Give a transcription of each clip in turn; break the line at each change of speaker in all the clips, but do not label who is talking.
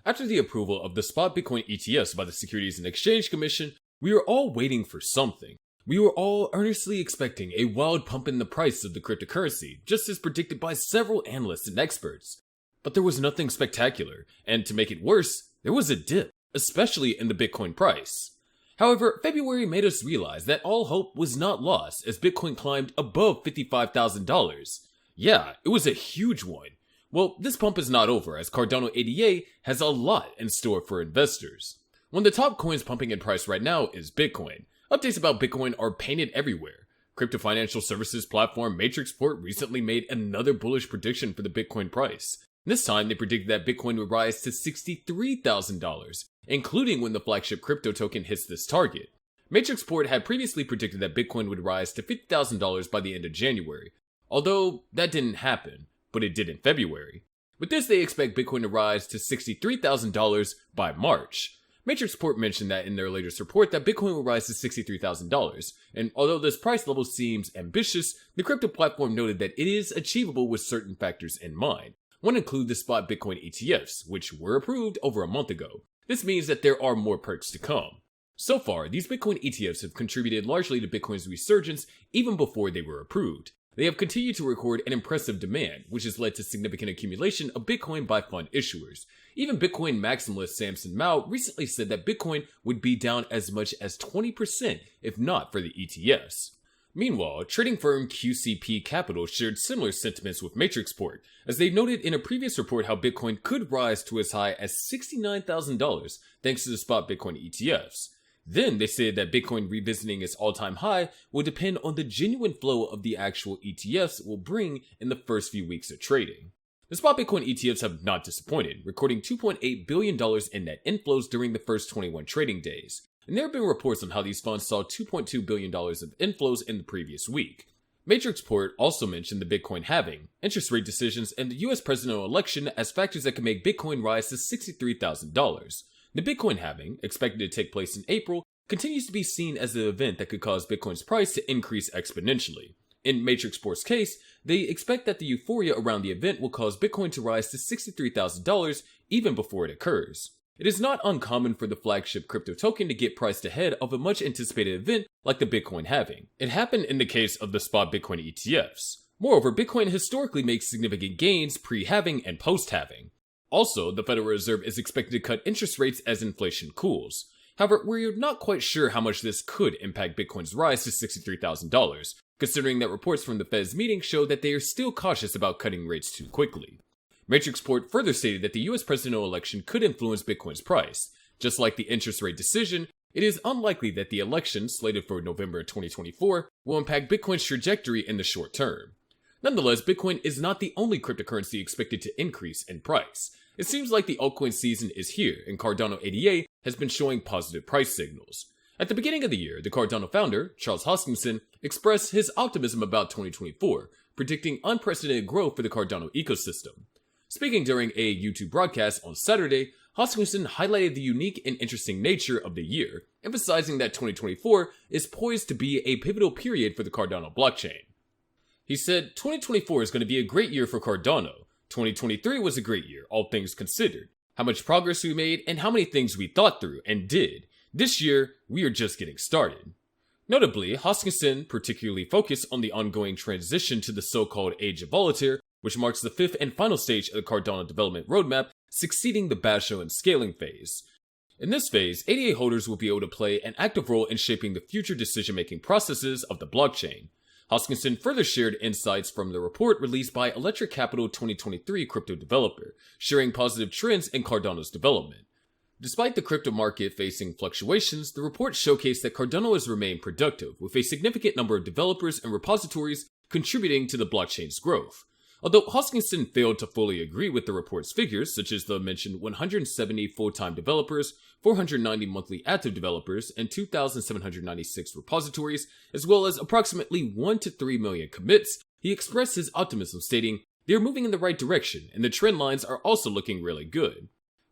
After the approval of the spot Bitcoin ETFs by the Securities and Exchange Commission, we were all waiting for something. We were all earnestly expecting a wild pump in the price of the cryptocurrency, just as predicted by several analysts and experts. But there was nothing spectacular, and to make it worse, there was a dip, especially in the Bitcoin price. However, February made us realize that all hope was not lost as Bitcoin climbed above $55,000. Yeah, it was a huge one. Well, this pump is not over as Cardano ADA has a lot in store for investors. One of the top coins pumping in price right now is Bitcoin. Updates about Bitcoin are painted everywhere. Crypto financial services platform Matrixport recently made another bullish prediction for the Bitcoin price. This time, they predicted that Bitcoin would rise to $63,000, including when the flagship crypto token hits this target. Matrixport had previously predicted that Bitcoin would rise to $50,000 by the end of January, although that didn't happen, but it did in February. With this, they expect Bitcoin to rise to $63,000 by March. Matrixport mentioned that in their latest report that Bitcoin will rise to $63,000, and although this price level seems ambitious, the crypto platform noted that it is achievable with certain factors in mind. One include the spot Bitcoin ETFs, which were approved over a month ago. This means that there are more perks to come. So far, these Bitcoin ETFs have contributed largely to Bitcoin's resurgence even before they were approved. They have continued to record an impressive demand, which has led to significant accumulation of Bitcoin by fund issuers. Even Bitcoin maximalist Samson Mao recently said that Bitcoin would be down as much as 20% if not for the ETFs. Meanwhile, trading firm QCP Capital shared similar sentiments with Matrixport, as they noted in a previous report how Bitcoin could rise to as high as $69,000 thanks to the spot Bitcoin ETFs. Then they said that Bitcoin revisiting its all-time high will depend on the genuine flow of the actual ETFs will bring in the first few weeks of trading. The spot Bitcoin ETFs have not disappointed, recording $2.8 billion in net inflows during the first 21 trading days. And there have been reports on how these funds saw $2.2 billion of inflows in the previous week. Matrixport also mentioned the Bitcoin halving, interest rate decisions, and the US presidential election as factors that could make Bitcoin rise to $63,000. The Bitcoin halving, expected to take place in April, continues to be seen as the event that could cause Bitcoin's price to increase exponentially. In Matrixport's case, they expect that the euphoria around the event will cause Bitcoin to rise to $63,000 even before it occurs. It is not uncommon for the flagship crypto token to get priced ahead of a much anticipated event like the Bitcoin halving. It happened in the case of the spot Bitcoin ETFs. Moreover, Bitcoin historically makes significant gains pre-halving and post-halving. Also, the Federal Reserve is expected to cut interest rates as inflation cools. However, we're not quite sure how much this could impact Bitcoin's rise to $63,000, considering that reports from the Fed's meeting show that they are still cautious about cutting rates too quickly. Matrixport further stated that the US presidential election could influence Bitcoin's price. Just like the interest rate decision, it is unlikely that the election, slated for November 2024, will impact Bitcoin's trajectory in the short term. Nonetheless, Bitcoin is not the only cryptocurrency expected to increase in price. It seems like the altcoin season is here, and Cardano ADA has been showing positive price signals. At the beginning of the year, the Cardano founder, Charles Hoskinson, expressed his optimism about 2024, predicting unprecedented growth for the Cardano ecosystem. Speaking during a YouTube broadcast on Saturday, Hoskinson highlighted the unique and interesting nature of the year, emphasizing that 2024 is poised to be a pivotal period for the Cardano blockchain. He said, 2024 is going to be a great year for Cardano. 2023 was a great year, all things considered. How much progress we made and how many things we thought through and did. This year, we are just getting started. Notably, Hoskinson particularly focused on the ongoing transition to the so-called Age of Volatility, which marks the fifth and final stage of the Cardano development roadmap, succeeding the Basho and scaling phase. In this phase, ADA holders will be able to play an active role in shaping the future decision-making processes of the blockchain. Hoskinson further shared insights from the report released by Electric Capital 2023 crypto developer, sharing positive trends in Cardano's development. Despite the crypto market facing fluctuations, the report showcased that Cardano has remained productive, with a significant number of developers and repositories contributing to the blockchain's growth. Although Hoskinson failed to fully agree with the report's figures, such as the mentioned 170 full-time developers, 490 monthly active developers, and 2,796 repositories, as well as approximately 1 to 3 million commits, he expressed his optimism, stating, "They are moving in the right direction, and the trend lines are also looking really good."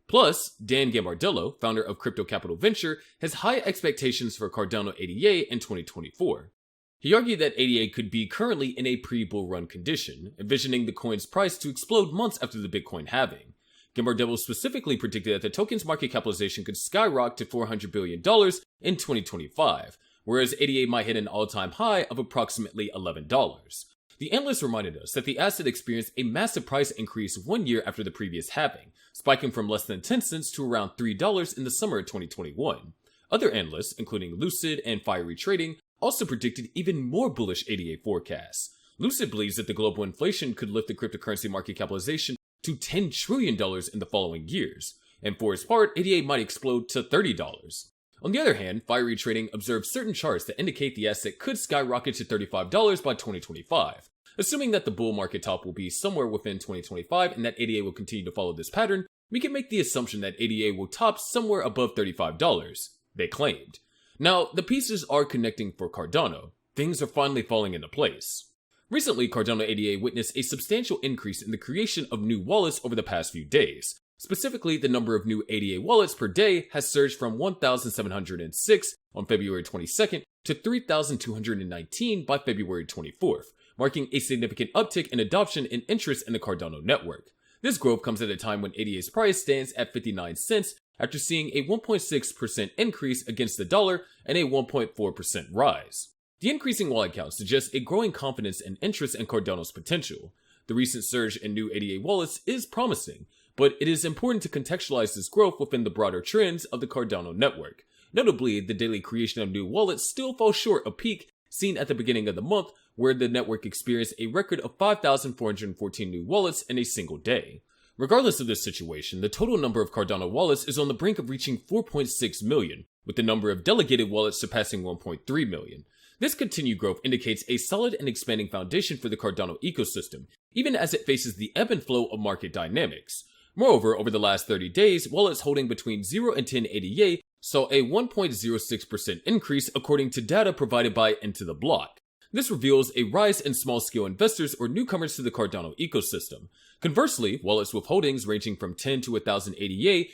Plus, Dan Gambardello, founder of Crypto Capital Venture, has high expectations for Cardano ADA in 2024. He argued that ADA could be currently in a pre-bull run condition, envisioning the coin's price to explode months after the Bitcoin halving. Gambardella specifically predicted that the token's market capitalization could skyrocket to $400 billion in 2025, whereas ADA might hit an all-time high of approximately $11. The analyst reminded us that the asset experienced a massive price increase 1 year after the previous halving, spiking from less than 10 cents to around $3 in the summer of 2021. Other analysts, including Lucid and Fiery Trading, also predicted even more bullish ADA forecasts. Lucid believes that the global inflation could lift the cryptocurrency market capitalization to $10 trillion in the following years, and for its part, ADA might explode to $30. On the other hand, Fiery Trading observed certain charts that indicate the asset could skyrocket to $35 by 2025. Assuming that the bull market top will be somewhere within 2025 and that ADA will continue to follow this pattern, we can make the assumption that ADA will top somewhere above $35, they claimed. Now, the pieces are connecting for Cardano. Things are finally falling into place. Recently, Cardano ADA witnessed a substantial increase in the creation of new wallets over the past few days. Specifically, the number of new ADA wallets per day has surged from 1,706 on February 22nd to 3,219 by February 24th, marking a significant uptick in adoption and interest in the Cardano network. This growth comes at a time when ADA's price stands at 59 cents after seeing a 1.6% increase against the dollar and a 1.4% rise. The increasing wallet count suggests a growing confidence and interest in Cardano's potential. The recent surge in new ADA wallets is promising, but it is important to contextualize this growth within the broader trends of the Cardano network. Notably, the daily creation of new wallets still falls short of peak seen at the beginning of the month, where the network experienced a record of 5,414 new wallets in a single day. Regardless of this situation, the total number of Cardano wallets is on the brink of reaching 4.6 million, with the number of delegated wallets surpassing 1.3 million. This continued growth indicates a solid and expanding foundation for the Cardano ecosystem, even as it faces the ebb and flow of market dynamics. Moreover, over the last 30 days, wallets holding between 0 and 10 ADA saw a 1.06% increase according to data provided by Into the Block. This reveals a rise in small-scale investors or newcomers to the Cardano ecosystem. Conversely, wallets with holdings ranging from 10 to 1,000 ADA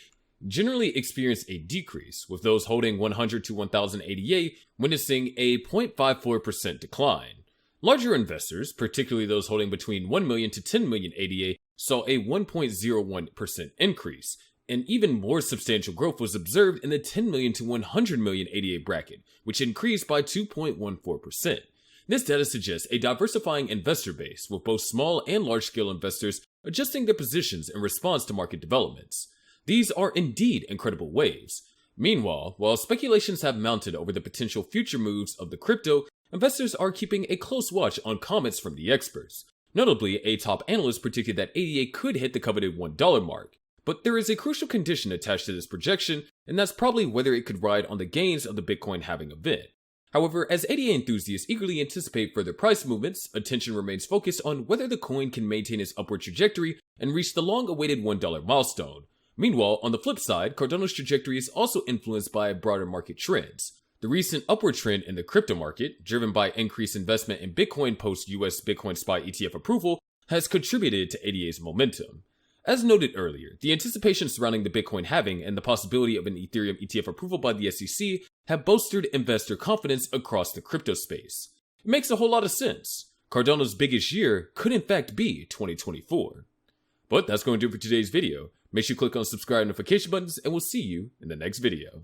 generally experience a decrease, with those holding 100 to 1,000 ADA witnessing a 0.54% decline. Larger investors, particularly those holding between 1 million to 10 million ADA, saw a 1.01% increase. An even more substantial growth was observed in the 10 million to 100 million ADA bracket, which increased by 2.14%. This data suggests a diversifying investor base, with both small and large-scale investors adjusting their positions in response to market developments. These are indeed incredible waves. Meanwhile, while speculations have mounted over the potential future moves of the crypto, investors are keeping a close watch on comments from the experts. Notably, a top analyst predicted that ADA could hit the coveted $1 mark. But there is a crucial condition attached to this projection, and that's probably whether it could ride on the gains of the Bitcoin halving event. However, as ADA enthusiasts eagerly anticipate further price movements, attention remains focused on whether the coin can maintain its upward trajectory and reach the long-awaited $1 milestone. Meanwhile, on the flip side, Cardano's trajectory is also influenced by broader market trends. The recent upward trend in the crypto market, driven by increased investment in Bitcoin post-US Bitcoin SPY ETF approval, has contributed to ADA's momentum. As noted earlier, the anticipation surrounding the Bitcoin halving and the possibility of an Ethereum ETF approval by the SEC have bolstered investor confidence across the crypto space. It makes a whole lot of sense. Cardano's biggest year could in fact be 2024. But that's going to do it for today's video. Make sure you click on the subscribe notification buttons, and we'll see you in the next video.